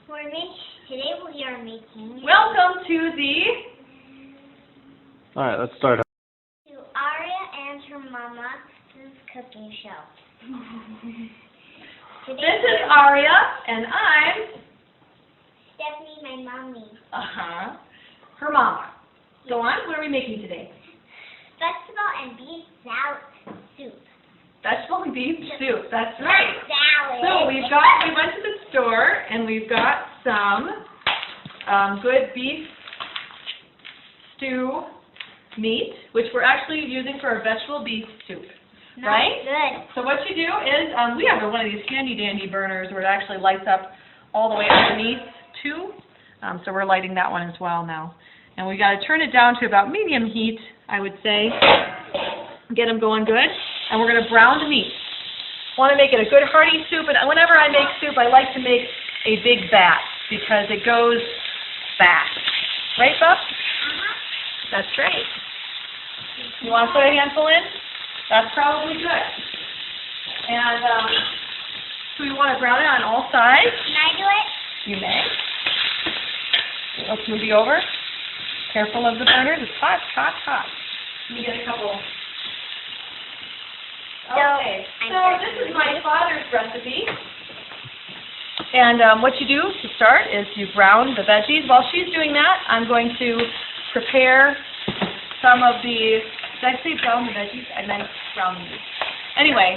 Today we are making... Welcome to the... Alright, let's start. To Aria and her Momma's cooking show. This is Aria, and I'm... Stephanie, my mommy. Her Momma. Go on, what are we making today? Vegetable and beef salad soup. Vegetable and beef soup, that's right. Salad. So we went to the store and we've got some good beef stew meat, which we're actually using for our vegetable beef soup, right? Good. So what you do is, we have one of these handy dandy burners where it actually lights up all the way underneath too. So we're lighting that one as well now. And we got to turn it down to about medium heat, I would say. Get them going good. And we're going to brown the meat. Want to make it a good hearty soup, and whenever I make soup, I like to make a big batch because it goes fast. Right, Bub? That's right. You want to put a handful in? That's probably good. And so we want to brown it on all sides. Can I do it? You may. Let's move you over. Careful of the burners. It's hot, hot, hot. Let me get a couple. Okay, so this is my father's recipe. And what you do to start is you brown the veggies. While she's doing that, I'm going to prepare some of the, did I say brown the veggies? I meant brown the meat. Anyway,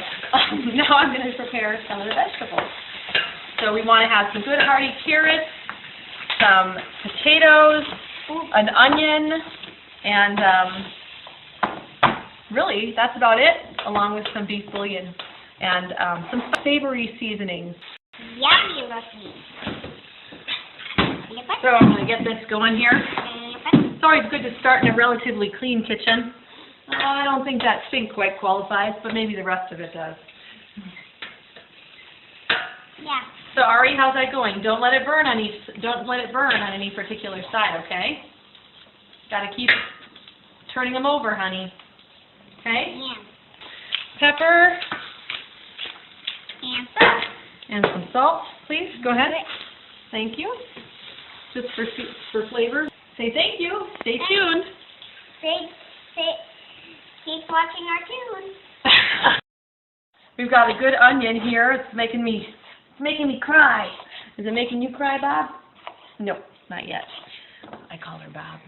now I'm going to prepare some of the vegetables. So we want to have some good hearty carrots, some potatoes, an onion, and really, that's about it, along with some beef bouillon and some savory seasonings. Yummy looking. So I'm going to get this going here. It's always good to start in a relatively clean kitchen. I don't think that sink quite qualifies, but maybe the rest of it does. Yeah. So Ari, how's that going? Don't let it burn on any particular side, okay? Got to keep turning them over, honey. Okay? Yeah. Pepper. And salt. And some salt, please. Go ahead. Thank you. Just for flavor. Say thank you. Stay tuned. Keep watching our tunes. We've got a good onion here. It's making me cry. Is it making you cry, Bob? No, not yet. I call her Bob.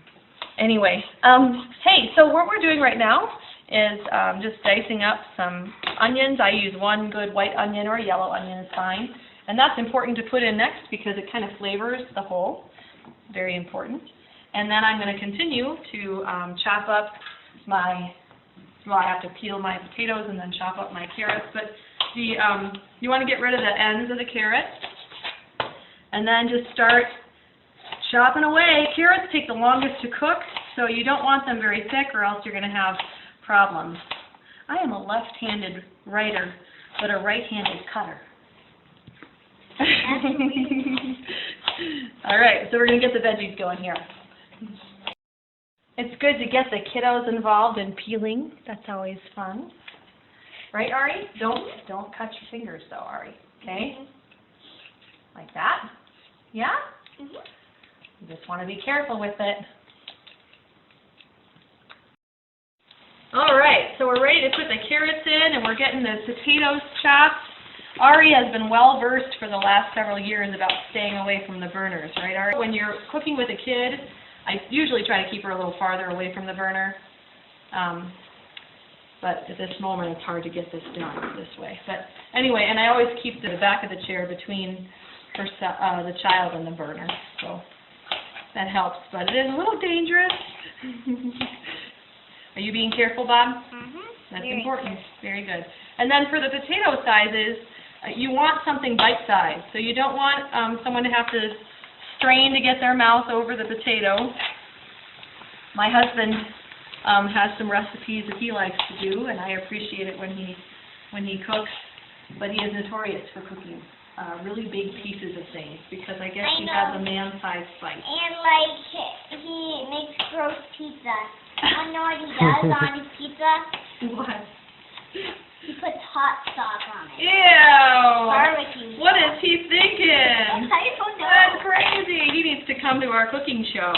Anyway, hey, so what we're doing right now is just dicing up some onions. I use one good white onion or a yellow onion is fine. And that's important to put in next because it kind of flavors the whole. Very important. And then I'm going to continue to chop up I have to peel my potatoes and then chop up my carrots. But you want to get rid of the ends of the carrots. And then just start chopping away. Carrots take the longest to cook, so you don't want them very thick or else you're going to have problems. I am a left-handed writer, but a right-handed cutter. All right, so we're going to get the veggies going here. It's good to get the kiddos involved in peeling. That's always fun. Right, Ari? Don't cut your fingers, though, Ari. Okay? Like that? Yeah? You just want to be careful with it. All right, so we're ready to put the carrots in, and we're getting the potatoes chopped. Ari has been well versed for the last several years about staying away from the burners, right, Ari? When you're cooking with a kid, I usually try to keep her a little farther away from the burner. But at this moment, it's hard to get this done this way. But anyway, and I always keep the back of the chair between the child and the burner, so that helps. But it is a little dangerous. Are you being careful, Bob? That's Very important. Very good. And then for the potato sizes, you want something bite-sized. So you don't want someone to have to strain to get their mouth over the potato. My husband has some recipes that he likes to do, and I appreciate it when he cooks. But he is notorious for cooking really big pieces of things because I guess he has a man-sized bite. And like he makes gross pizza. I know what he does on his pizza. What? He puts hot sauce on it. Ew! Barbecue. What is he thinking? I don't know. That's come to our cooking show,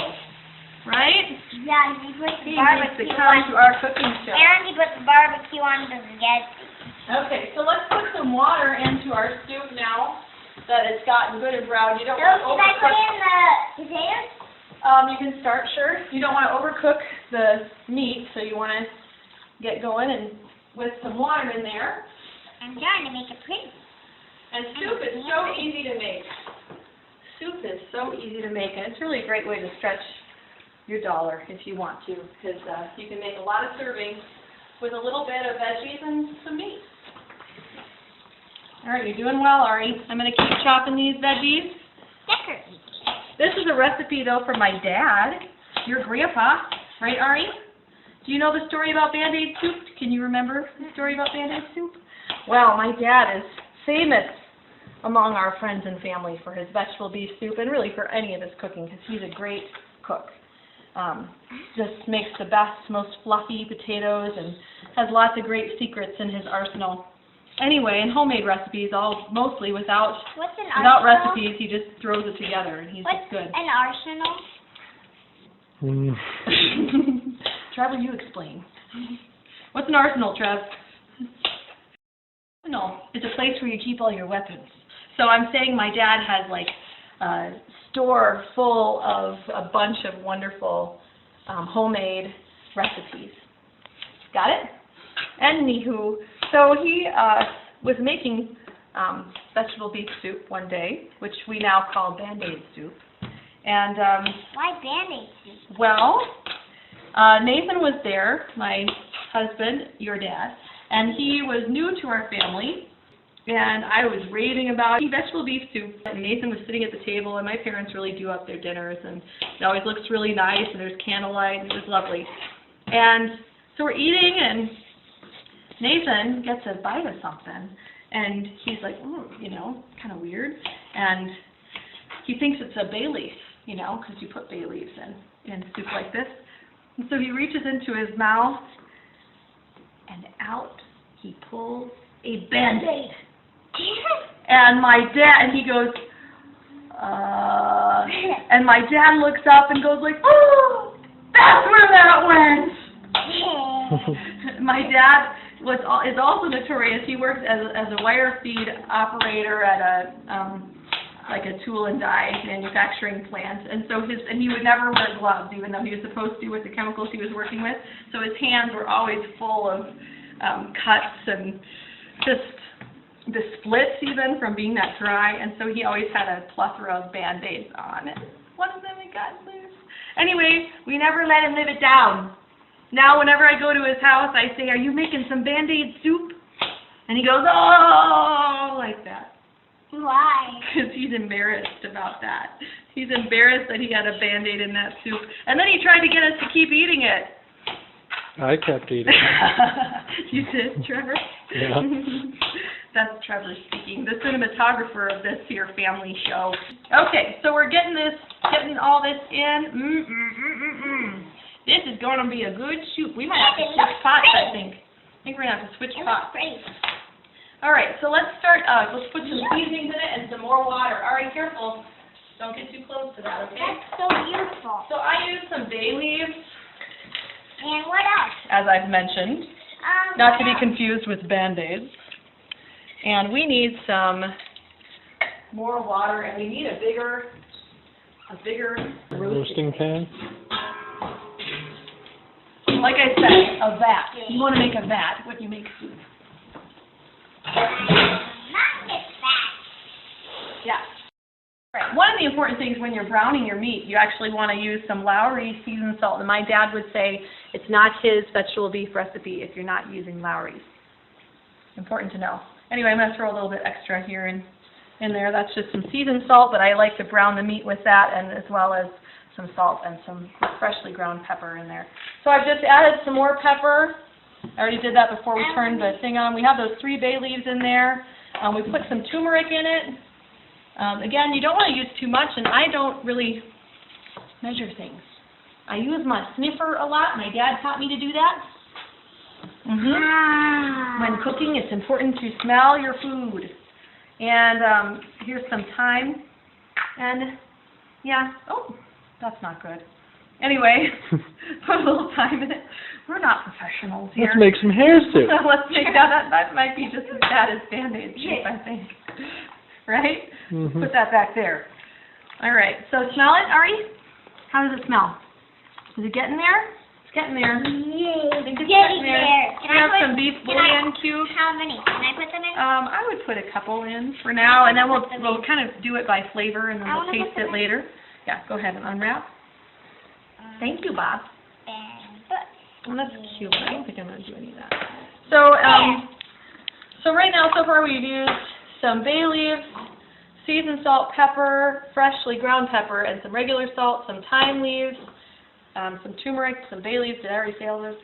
right? Yeah, he put the He needs to barbecue come to on. our cooking show. And he put the barbecue on the spaghetti. Okay, so let's put some water into our soup now that it's gotten good and brown. You don't So want to can I put overcook. in the potatoes? You can start, sure. You don't want to overcook the meat, so you want to get going and with some water in there. I'm trying to make it pretty. And soup is so easy to make. Soup is so easy to make, and it's really a great way to stretch your dollar if you want to, because you can make a lot of servings with a little bit of veggies and some meat. All right, you're doing well, Ari. I'm going to keep chopping these veggies. Decorate. This is a recipe, though, from my dad, your grandpa, right, Ari? Do you know the story about Band-Aid soup? Can you remember the story about Band-Aid soup? Well, my dad is famous among our friends and family for his vegetable beef soup, and really for any of his cooking, because he's a great cook. Just makes the best, most fluffy potatoes, and has lots of great secrets in his arsenal. Anyway, and homemade recipes, all mostly without arsenal? recipes, he just throws it together, and he's just good. An arsenal? Trevor, you explain. What's an arsenal, Trev? No, it's a place where you keep all your weapons. So I'm saying my dad has like a store full of a bunch of wonderful homemade recipes. Got it? Anywho, so he was making vegetable beef soup one day, which we now call Band-Aid soup. And why Band-Aid soup? well, Nathan was there, my husband, your dad, and he was new to our family, and I was raving about vegetable beef soup, and Nathan was sitting at the table, and my parents really do up their dinners, and it always looks really nice, and there's candlelight, and it was lovely. And so we're eating, and Nathan gets a bite of something, and he's like, oh, you know, kind of weird, and he thinks it's a bay leaf, you know, because you put bay leaves in soup like this. And so he reaches into his mouth, and out he pulls a Band-Aid. And my dad, and he goes, and my dad looks up and goes like, oh, that's where that went. My dad is also notorious. He works as a wire feed operator at a like a tool and die manufacturing plant, and so he would never wear gloves, even though he was supposed to with the chemicals he was working with. So his hands were always full of cuts and just the splits even from being that dry, and so he always had a plethora of Band-Aids on. One of them had gotten loose. Anyway, we never let him live it down. Now whenever I go to his house, I say, are you making some Band-Aid soup? And he goes, oh, like that. Why? Because he's embarrassed about that. He's embarrassed that he had a Band-Aid in that soup. And then he tried to get us to keep eating it. I kept eating. You did, Trevor? Yeah. That's Trevor speaking, the cinematographer of this here family show. Okay, so we're getting all this in. This is going to be a good soup. We might have to switch pots, I think. I think we're going to have to switch pots. All right, so let's start. Let's put some seasonings in it and some more water. All right, careful. Don't get too close to that, okay? That's so beautiful. So I used some bay leaves. And what else? As I've mentioned, not to be confused with Band-Aids. And we need some more water, and we need a bigger Roasting pan? Like I said, a vat. You want to make a vat when you make soup. Yeah. Right. One of the important things when you're browning your meat, you actually want to use some Lowry's seasoned salt. And my dad would say it's not his vegetable beef recipe if you're not using Lowry's. Important to know. Anyway, I'm going to throw a little bit extra here in there. That's just some seasoned salt, but I like to brown the meat with that, and as well as some salt and some freshly ground pepper in there. So I've just added some more pepper. I already did that before we turned the thing on. We have those 3 bay leaves in there. We put some turmeric in it. Again, you don't want to use too much, and I don't really measure things. I use my sniffer a lot. My dad taught me to do that. When cooking, it's important to smell your food. And here's some thyme and Yeah. Oh, that's not good. Anyway, put a little time in it. We're not professionals here. Let's make some hair soup. Let's make that might be just as bad as Band-Aid soup, I think. Right? Mhm. Put that back there. All right. So smell it, Ari? How does it smell? Is it getting there? It's getting there. Yay. I think it's Getting getting there. there. We have some beef bouillon cubes. How many? Can I put them in? I would put a couple in for now, and then we'll kind of do it by flavor, and then I we'll wanna taste put it them in. later. Yeah, go ahead and unwrap. Thank you, Bob. And Well, that's cute, but I don't think I'm going to do any of that. So, so right now, so far, we've used some bay leaves, seasoned salt, pepper, freshly ground pepper, and some regular salt, some thyme leaves, some turmeric, some bay leaves. Did I already say all those?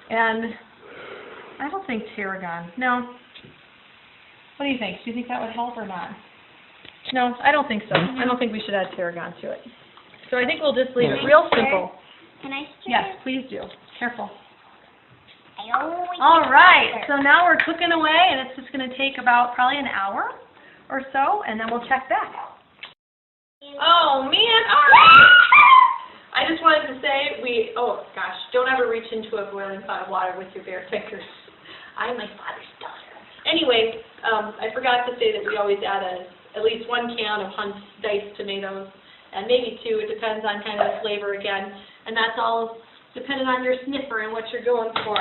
And I don't think tarragon. No. What do you think? Do you think that would help or not? No, I don't think so. I don't think we should add tarragon to it. So I think we'll just leave it real simple. can I stir Yes, it? please do. Careful. I always All right, stir. so now we're cooking away, and it's just going to take about probably an hour or so, and then we'll check back. Oh, man, all right. I just wanted to say, oh gosh, don't ever reach into a boiling pot of water with your bare fingers. I'm my father's daughter. Anyway, I forgot to say that we always add at least 1 can of Hunt's diced tomatoes, and maybe 2, it depends on kind of the flavor again, and that's all dependent on your sniffer and what you're going for.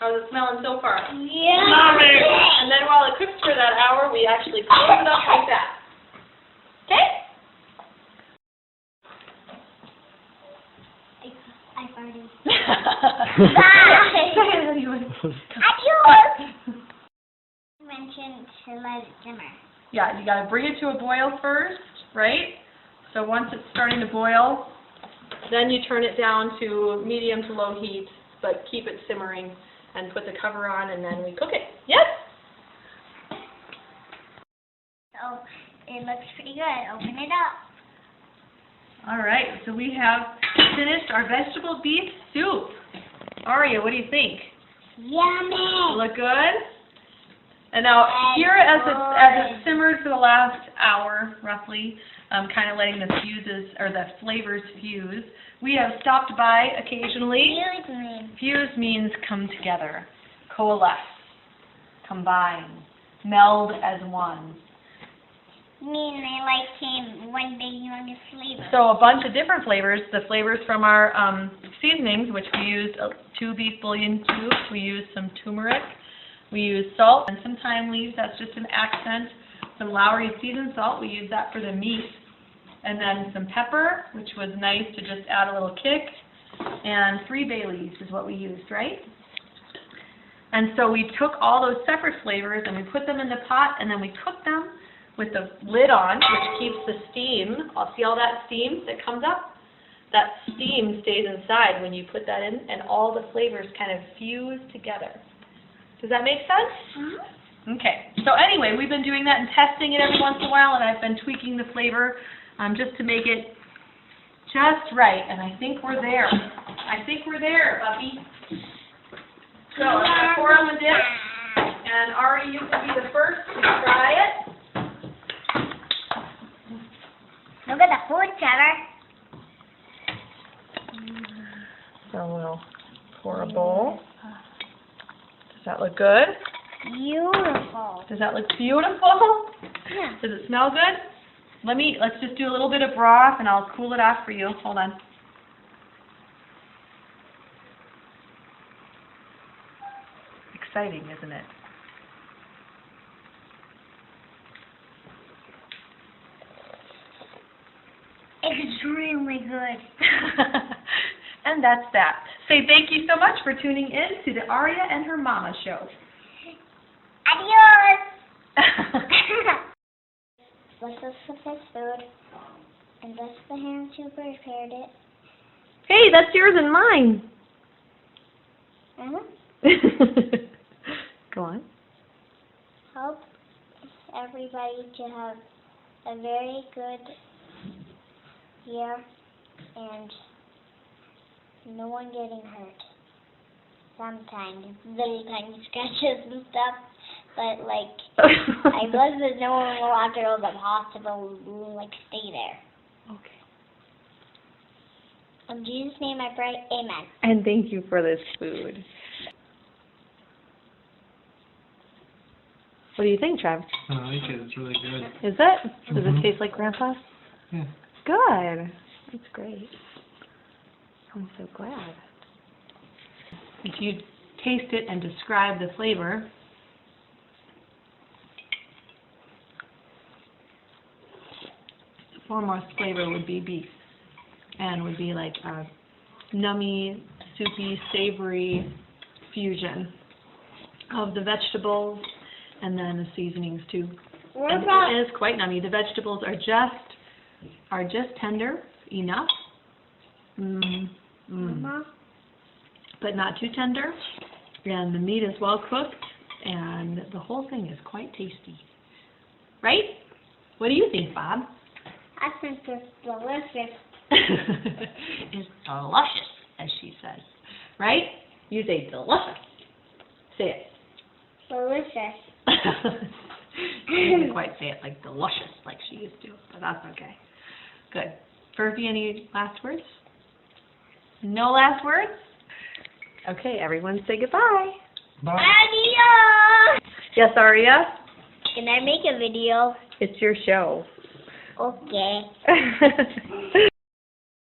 How's it smelling so far? Yeah. And then while it cooks for that hour, we actually close it up like that. Okay? I farted. Say it anyway. Adios. You mentioned to let it simmer. Yeah, you got to bring it to a boil first, right? So once it's starting to boil, then you turn it down to medium to low heat, but keep it simmering and put the cover on, and then we cook it. Yes? So it looks pretty good. Open it up. All right, so we have finished our vegetable beef soup. Aria, what do you think? Yummy. Look good? And now here, as it simmered for the last hour, roughly, kind of letting the flavors fuse, we have stopped by occasionally. Fuse means come together, coalesce, combine, meld as one. Mean they came one big unique flavor. So a bunch of different flavors. The flavors from our seasonings, which we used 2 beef bouillon cubes. We used some turmeric. We used salt and some thyme leaves. That's just an accent. Some Lowry seasoned salt. We used that for the meat. And then some pepper, which was nice to just add a little kick. And 3 bay leaves is what we used, right? And so we took all those separate flavors and we put them in the pot, and then we cooked them with the lid on, which keeps the steam. See all that steam that comes up? That steam stays inside when you put that in, and all the flavors kind of fuse together. Does that make sense? Mm-hmm. Okay. So anyway, we've been doing that and testing it every once in a while, and I've been tweaking the flavor just to make it just right. And I think we're there. I think we're there, Buffy. So I'm going to pour on the dip, and Ari, you can be the first to try it. Look at the food, Trevor. So we'll pour a bowl. Does that look good? Beautiful. Does that look beautiful? Yeah. Does it smell good? Let's just do a little bit of broth, and I'll cool it off for you. Hold on. Exciting, isn't it? Extremely good. And that's that. Say thank you so much for tuning in to the Aria and her Momma show. Adios. This is suffice food, and that's the hands who prepared it. Hey, that's yours and mine. Go on. Hope everybody to have a very good year and no one getting hurt. Sometimes, little tiny scratches and stuff, but I guess that no one will have to go to the hospital and stay there. Okay. In Jesus' name I pray, amen. And thank you for this food. What do you think, Trav? I like it. It's really good. Is it? Does Mhm. it taste like Grandpa's? Yeah. Good. That's great. I'm so glad. If you taste it and describe the flavor. The foremost flavor would be beef. And would be like a nummy, soupy, savory fusion of the vegetables and then the seasonings too. What And about, it is quite nummy. The vegetables are just tender enough, Mama? but not too tender. And the meat is well cooked, and the whole thing is quite tasty. Right? What do you think, Bob? I think it's delicious. It's delicious, as she says. Right? You say delicious. Say it. Delicious. She didn't quite say it like delicious like she used to, but that's okay. Good. Furby, any last words? No last words? Okay, everyone say goodbye. Bye. Adios! Yes, Aria? Can I make a video? It's your show. Okay.